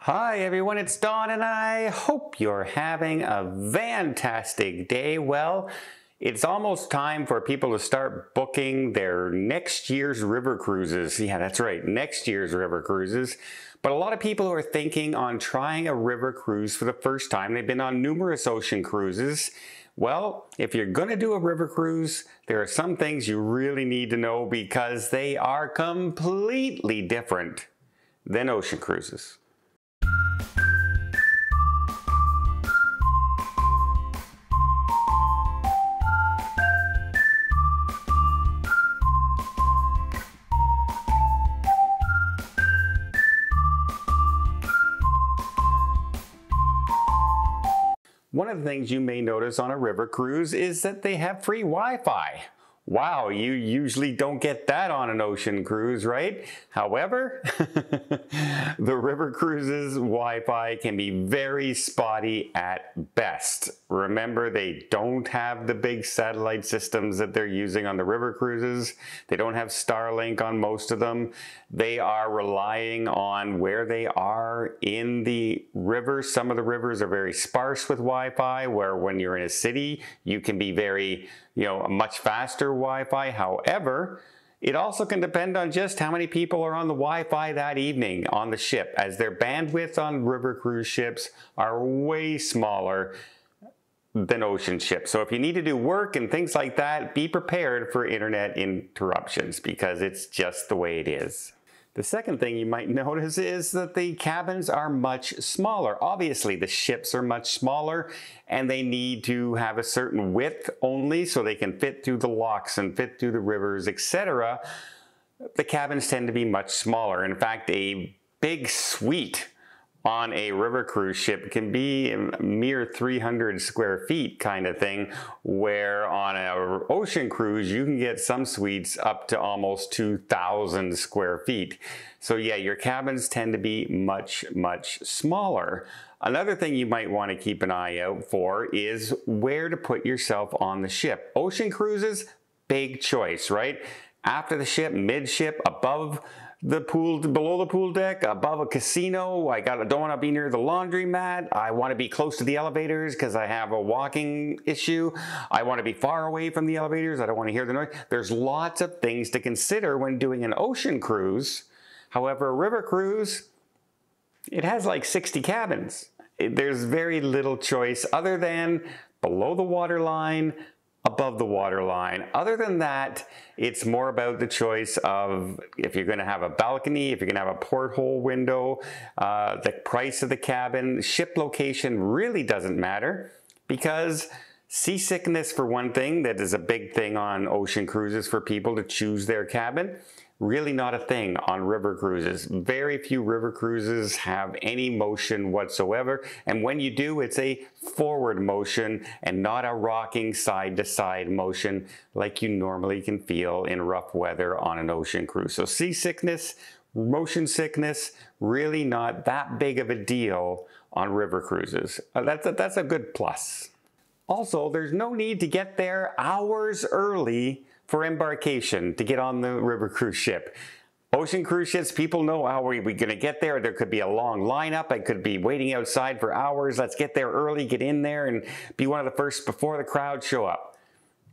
Hi everyone, it's Don and I hope you're having a fantastic day. Well, it's almost time for people to start booking their next year's river cruises. Yeah, that's right, next year's river cruises. But a lot of people who are thinking on trying a river cruise for the first time, they've been on numerous ocean cruises. Well, if you're going to do a river cruise, there are some things you really need to know because they are completely different than ocean cruises. One of the things you may notice on a river cruise is that they have free Wi-Fi. Wow, you usually don't get that on an ocean cruise, right? However, the river cruises Wi-Fi can be very spotty at best. Remember, they don't have the big satellite systems that they're using on the river cruises. They don't have Starlink on most of them. They are relying on where they are in the rivers. Some of the rivers are very sparse with Wi-Fi, where when you're in a city, you can be very, much faster Wi-Fi. However, it also can depend on just how many people are on the Wi-Fi that evening on the ship, as their bandwidth on river cruise ships are way smaller than ocean ships. So if you need to do work and things like that, be prepared for internet interruptions because it's just the way it is. The second thing you might notice is that the cabins are much smaller. Obviously, the ships are much smaller and they need to have a certain width only so they can fit through the locks and fit through the rivers, etc. The cabins tend to be much smaller. In fact, a big suite on a river cruise ship can be a mere 300 square feet kind of thing, where on an ocean cruise you can get some suites up to almost 2,000 square feet. So yeah, your cabins tend to be much, much smaller. Another thing you might want to keep an eye out for is where to put yourself on the ship. Ocean cruises, big choice, right? After the ship, midship, above the pool, below the pool deck, above a casino. I don't want to be near the laundromat. I want to be close to the elevators because I have a walking issue. I want to be far away from the elevators. I don't want to hear the noise. There's lots of things to consider when doing an ocean cruise. However, a river cruise, it has like 60 cabins. There's very little choice other than below the waterline, above the waterline. Other than that, it's more about the choice of if you're going to have a balcony, if you're going to have a porthole window, the price of the cabin. Ship location really doesn't matter because seasickness, for one thing, that is a big thing on ocean cruises for people to choose their cabin. Really not a thing on river cruises. Very few river cruises have any motion whatsoever. And when you do, it's a forward motion and not a rocking side-to-side motion like you normally can feel in rough weather on an ocean cruise. So seasickness, motion sickness, really not that big of a deal on river cruises. That's a good plus. Also, there's no need to get there hours early for embarkation to get on the river cruise ship. Ocean cruise ships, people know how are we going to get there. There could be a long lineup. I could be waiting outside for hours. Let's get there early, get in there, and be one of the first before the crowd show up.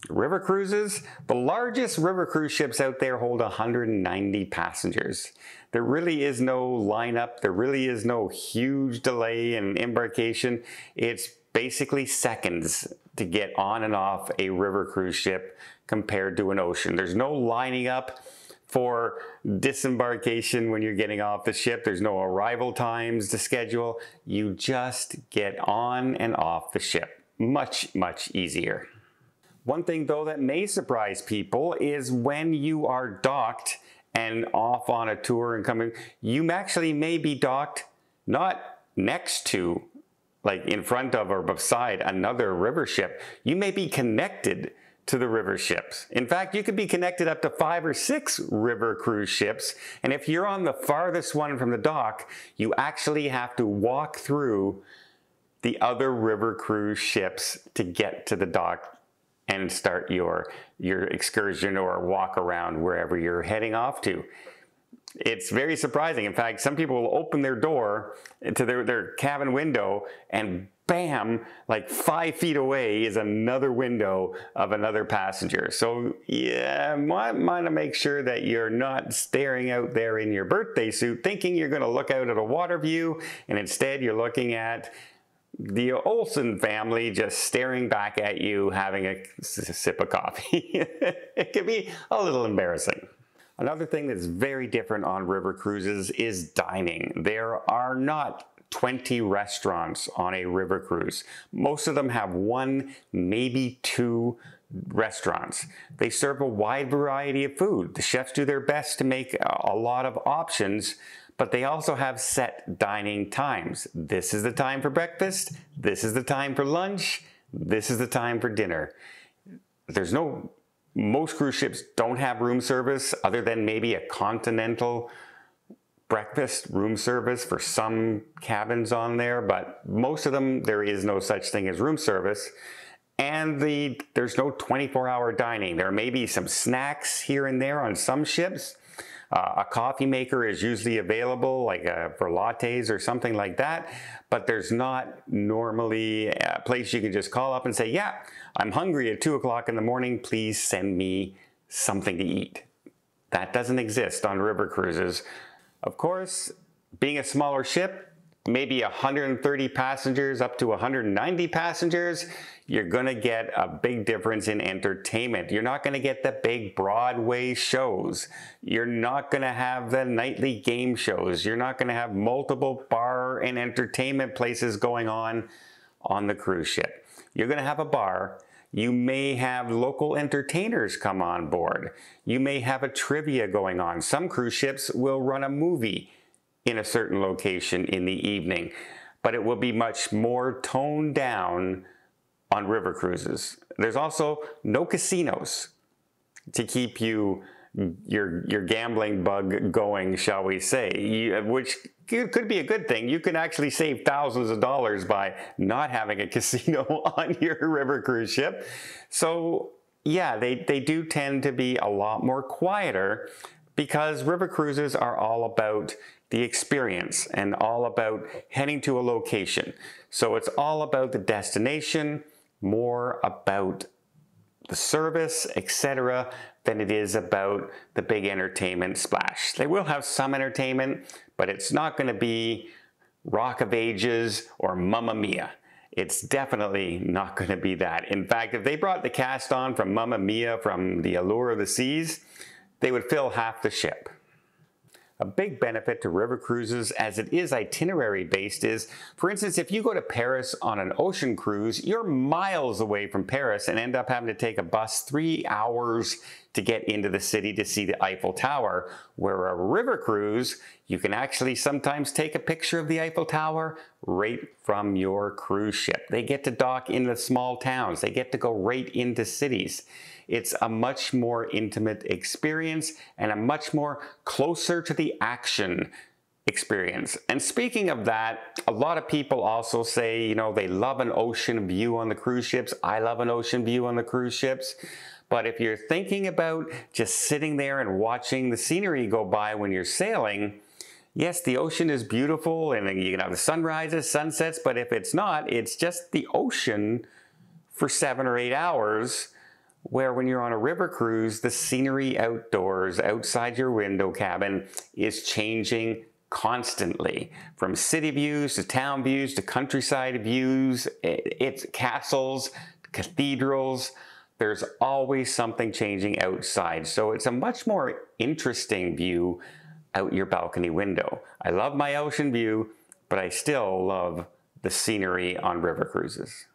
River cruises, the largest river cruise ships out there hold 190 passengers. There really is no lineup. There really is no huge delay in embarkation. It's basically seconds to get on and off a river cruise ship compared to an ocean. There's no lining up for disembarkation when you're getting off the ship. There's no arrival times to schedule. You just get on and off the ship. Much, much easier. One thing though that may surprise people is when you are docked and off on a tour and coming, you actually may be docked not next to, like in front of or beside another river ship. You may be connected to the river ships. In fact, you could be connected up to 5 or 6 river cruise ships. And if you're on the farthest one from the dock, you actually have to walk through the other river cruise ships to get to the dock and start your excursion or walk around wherever you're heading off to. It's very surprising. In fact, some people will open their door to their cabin window and bam, like 5 feet away is another window of another passenger. So yeah, might want to make sure that you're not staring out there in your birthday suit thinking you're going to look out at a water view, and instead you're looking at the Olsen family just staring back at you having a sip of coffee. It can be a little embarrassing. Another thing that's very different on river cruises is dining. There are not 20 restaurants on a river cruise. Most of them have 1, maybe 2 restaurants. They serve a wide variety of food. The chefs do their best to make a lot of options, but they also have set dining times. This is the time for breakfast, this is the time for lunch, this is the time for dinner. Most cruise ships don't have room service other than maybe a continental breakfast room service for some cabins on there, but most of them there is no such thing as room service. And there's no 24-hour dining. There may be some snacks here and there on some ships. A coffee maker is usually available, like for lattes or something like that, but there's not normally a place you can just call up and say, yeah, I'm hungry at 2 o'clock in the morning, please send me something to eat. That doesn't exist on river cruises. Of course, being a smaller ship, maybe 130 passengers up to 190 passengers, you're gonna get a big difference in entertainment. You're not gonna get the big Broadway shows. You're not gonna have the nightly game shows. You're not gonna have multiple bar and entertainment places going on the cruise ship. You're gonna have a bar. You may have local entertainers come on board. You may have a trivia going on. Some cruise ships will run a movie in a certain location in the evening, but it will be much more toned down on river cruises. There's also no casinos to keep your gambling bug going, shall we say, which could be a good thing. You can actually save thousands of dollars by not having a casino on your river cruise ship. So yeah, they do tend to be a lot more quieter because river cruises are all about the experience and all about heading to a location. So it's all about the destination, more about the service, etc., than it is about the big entertainment splash. They will have some entertainment, but it's not going to be Rock of Ages or Mamma Mia. It's definitely not going to be that. In fact, if they brought the cast on from Mamma Mia, from The Allure of the Seas, they would fill half the ship. A big benefit to river cruises, as it is itinerary based, is, for instance, if you go to Paris on an ocean cruise, you're miles away from Paris and end up having to take a bus 3 hours to get into the city to see the Eiffel Tower. Where a river cruise, you can actually sometimes take a picture of the Eiffel Tower right from your cruise ship. They get to dock in the small towns. They get to go right into cities. It's a much more intimate experience and a much more closer to the action experience. And speaking of that, a lot of people also say, you know, they love an ocean view on the cruise ships. I love an ocean view on the cruise ships. But if you're thinking about just sitting there and watching the scenery go by when you're sailing, yes, the ocean is beautiful and you can have the sunrises, sunsets, but if it's not, it's just the ocean for 7 or 8 hours. Where when you're on a river cruise, the scenery outdoors, outside your window cabin, is changing constantly. From city views to town views to countryside views, it's castles, cathedrals. There's always something changing outside. So it's a much more interesting view out your balcony window. I love my ocean view, but I still love the scenery on river cruises.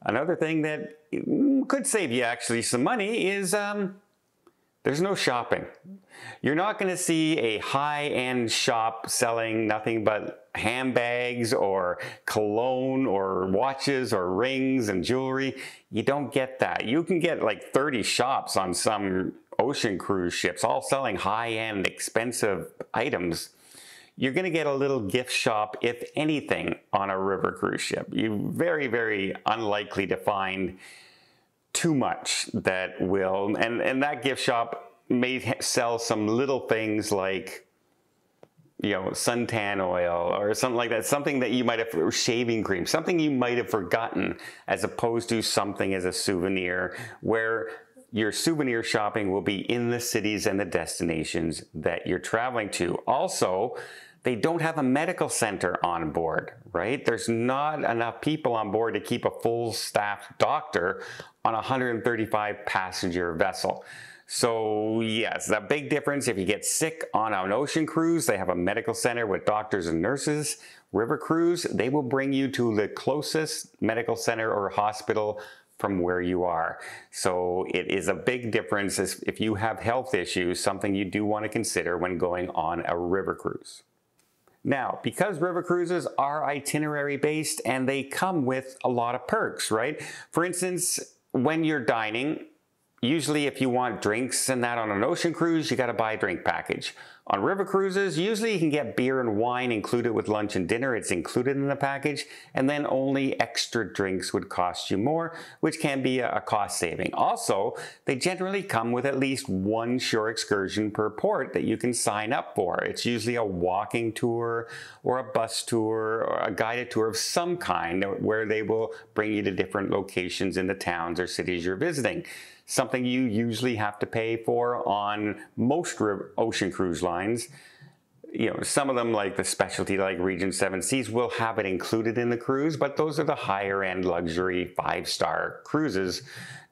Another thing that could save you actually some money is there's no shopping. You're not going to see a high-end shop selling nothing but handbags or cologne or watches or rings and jewelry. You don't get that. You can get like 30 shops on some ocean cruise ships, all selling high-end, expensive items. You're going to get a little gift shop, if anything, on a river cruise ship. You're very, very unlikely to find too much that will, and that gift shop may sell some little things like, you know, suntan oil or something like that, something that you might have, or shaving cream, something you might have forgotten, as opposed to something as a souvenir, where your souvenir shopping will be in the cities and the destinations that you're traveling to. Also, they don't have a medical center on board, right? There's not enough people on board to keep a full staff doctor on a 135 passenger vessel. So yes, the big difference, if you get sick on an ocean cruise, they have a medical center with doctors and nurses. River cruise, they will bring you to the closest medical center or hospital from where you are. So it is a big difference if you have health issues, something you do want to consider when going on a river cruise. Now, because river cruises are itinerary based and they come with a lot of perks, right? For instance, when you're dining, usually if you want drinks and that on an ocean cruise, you got to buy a drink package. On river cruises, usually you can get beer and wine included with lunch and dinner. It's included in the package, and then only extra drinks would cost you more, which can be a cost saving. Also, they generally come with at least one shore excursion per port that you can sign up for. It's usually a walking tour or a bus tour or a guided tour of some kind where they will bring you to different locations in the towns or cities you're visiting. Something you usually have to pay for on most ocean cruise lines. You know, some of them, like the specialty like Regent Seven Seas, will have it included in the cruise, but those are the higher end luxury 5-star cruises.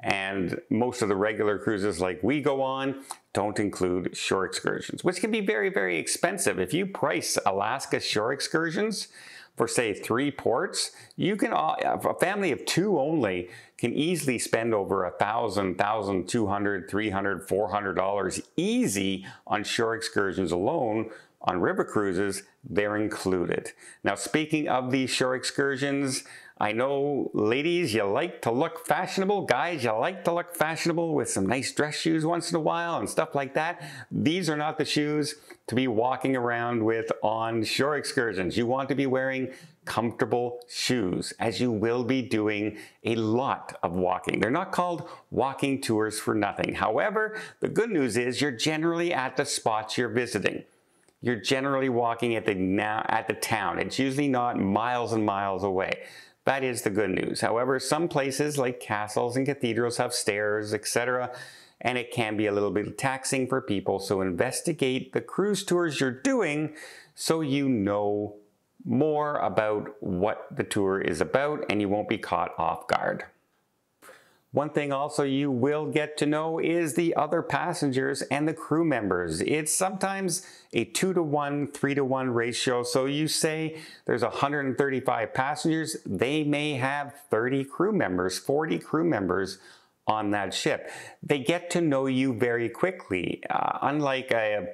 And most of the regular cruises like we go on don't include shore excursions, which can be very, very expensive. If you price Alaska shore excursions for say 3 ports, you can, a family of 2 only can easily spend over $1,000, $1,200, $300, $400 easy on shore excursions alone. On river cruises, they're included. Now, speaking of these shore excursions, I know ladies, you like to look fashionable. Guys, you like to look fashionable with some nice dress shoes once in a while and stuff like that. These are not the shoes to be walking around with on shore excursions. You want to be wearing comfortable shoes, as you will be doing a lot of walking. They're not called walking tours for nothing. However, the good news is you're generally at the spots you're visiting. You're generally walking at the town. It's usually not miles and miles away. That is the good news. However, some places like castles and cathedrals have stairs, etc., and it can be a little bit taxing for people. So investigate the cruise tours you're doing so you know more about what the tour is about and you won't be caught off guard. One thing also you will get to know is the other passengers and the crew members. It's sometimes a 2-to-1, 3-to-1 ratio. So you say there's 135 passengers, they may have 30 crew members, 40 crew members on that ship. They get to know you very quickly. Unlike a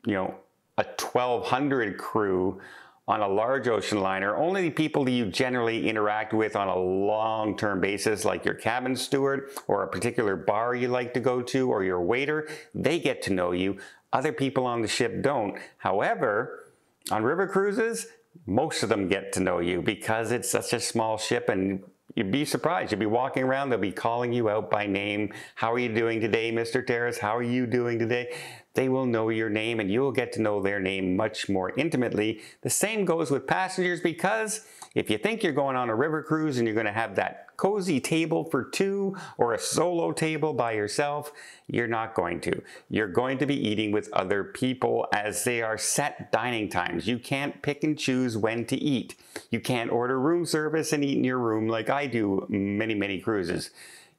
1,200 crew on a large ocean liner, only the people that you generally interact with on a long-term basis, like your cabin steward or a particular bar you like to go to or your waiter, they get to know you. Other people on the ship don't. However, on river cruises, most of them get to know you because it's such a small ship, and you'd be surprised. You'll be walking around, they'll be calling you out by name. How are you doing today, Mr. Terris? How are you doing today? They will know your name and you'll get to know their name much more intimately. The same goes with passengers, because if you think you're going on a river cruise and you're going to have that cozy table for 2 or a solo table by yourself, you're not going to. You're going to be eating with other people, as they are set dining times. You can't pick and choose when to eat. You can't order room service and eat in your room like I do many, many cruises.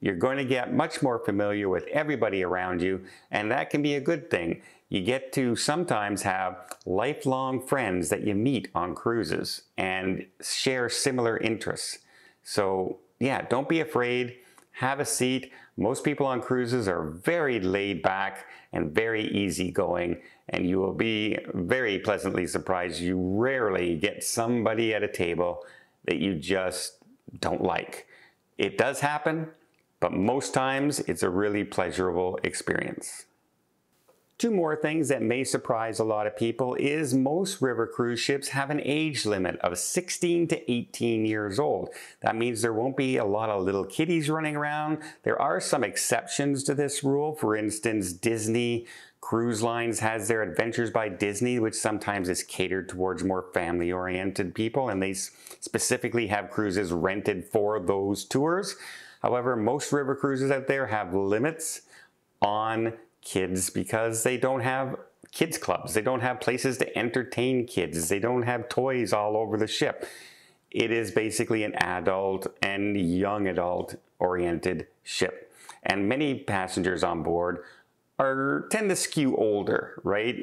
You're going to get much more familiar with everybody around you, and that can be a good thing. You get to sometimes have lifelong friends that you meet on cruises and share similar interests. So yeah, don't be afraid. Have a seat. Most people on cruises are very laid back and very easygoing, and you will be very pleasantly surprised. You rarely get somebody at a table that you just don't like. It does happen, but most times it's a really pleasurable experience. Two more things that may surprise a lot of people is most river cruise ships have an age limit of 16 to 18 years old. That means there won't be a lot of little kiddies running around. There are some exceptions to this rule. For instance, Disney Cruise Lines has their Adventures by Disney, which sometimes is catered towards more family-oriented people, and they specifically have cruises rented for those tours. However, most river cruises out there have limits on kids because they don't have kids clubs. They don't have places to entertain kids. They don't have toys all over the ship. It is basically an adult and young adult oriented ship. And many passengers on board tend to skew older, right?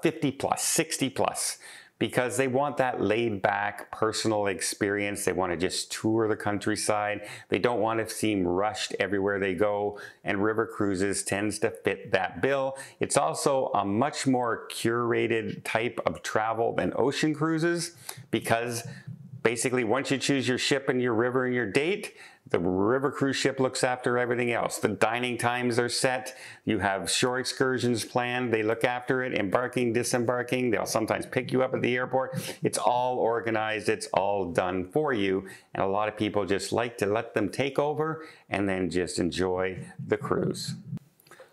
50 plus, 60 plus, because they want that laid back personal experience. They want to just tour the countryside. They don't want to seem rushed everywhere they go, and river cruises tends to fit that bill. It's also a much more curated type of travel than ocean cruises, because basically once you choose your ship and your river and your date, the river cruise ship looks after everything else. The dining times are set. You have shore excursions planned. They look after it, embarking, disembarking. They'll sometimes pick you up at the airport. It's all organized. It's all done for you. And a lot of people just like to let them take over and then just enjoy the cruise.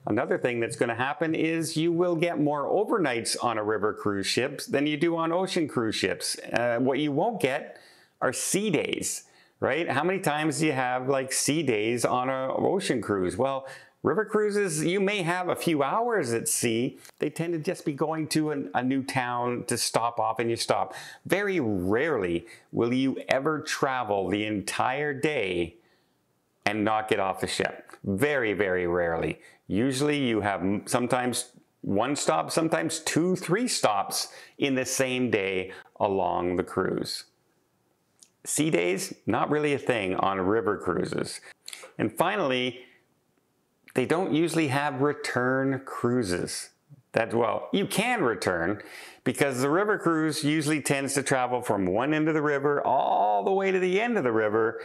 Another thing that's going to happen is you will get more overnights on a river cruise ship than you do on ocean cruise ships. What you won't get are sea days. Right? How many times do you have like sea days on an ocean cruise? Well, river cruises, you may have a few hours at sea. They tend to just be going to a new town to stop off and you stop. Very rarely will you ever travel the entire day and not get off the ship. Very, very rarely. Usually you have sometimes one stop, sometimes 2, 3 stops in the same day along the cruise. Sea days, not really a thing on river cruises. And finally, they don't usually have return cruises. Well, you can return because the river cruise usually tends to travel from one end of the river all the way to the end of the river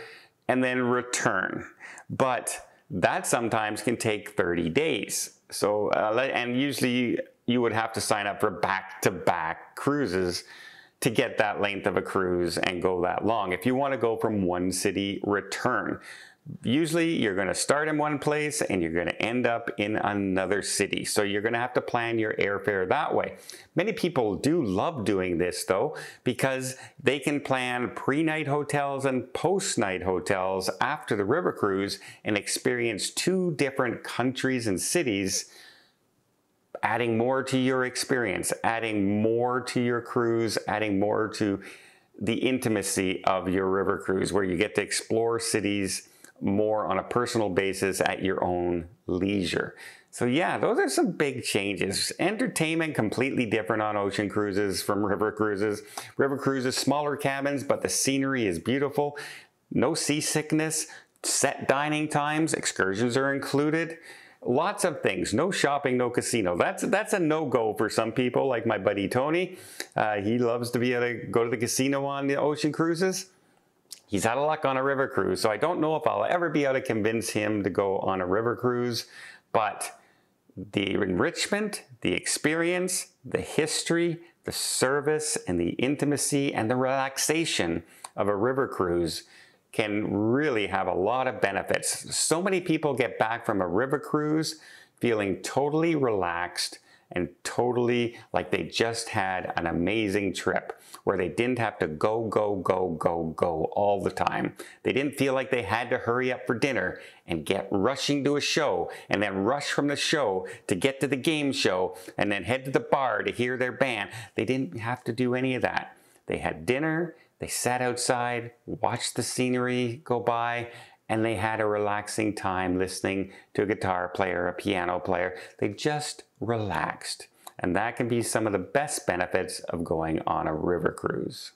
and then return. But that sometimes can take 30 days. So, and usually you would have to sign up for back-to-back cruises to get that length of a cruise and go that long. If you want to go from one city, return. Usually you're going to start in one place and you're going to end up in another city. So you're going to have to plan your airfare that way. Many people do love doing this though, because they can plan pre-night hotels and post-night hotels after the river cruise and experience 2 different countries and cities, adding more to your experience, adding more to your cruise, adding more to the intimacy of your river cruise, where you get to explore cities more on a personal basis at your own leisure. So yeah, those are some big changes. Entertainment completely different on ocean cruises from river cruises. River cruises, smaller cabins, but the scenery is beautiful. No seasickness, set dining times, excursions are included. Lots of things. No shopping, no casino. That's a no-go for some people, like my buddy Tony. He loves to be able to go to the casino on the ocean cruises. He's out of luck on a river cruise, so I don't know if I'll ever be able to convince him to go on a river cruise. But the enrichment, the experience, the history, the service, and the intimacy and the relaxation of a river cruise can really have a lot of benefits. So many people get back from a river cruise feeling totally relaxed and totally like they just had an amazing trip where they didn't have to go all the time. They didn't feel like they had to hurry up for dinner and get rushing to a show and then rush from the show to get to the game show and then head to the bar to hear their band. They didn't have to do any of that. They had dinner, they sat outside, watched the scenery go by, and they had a relaxing time listening to a guitar player, a piano player. They just relaxed. And that can be some of the best benefits of going on a river cruise.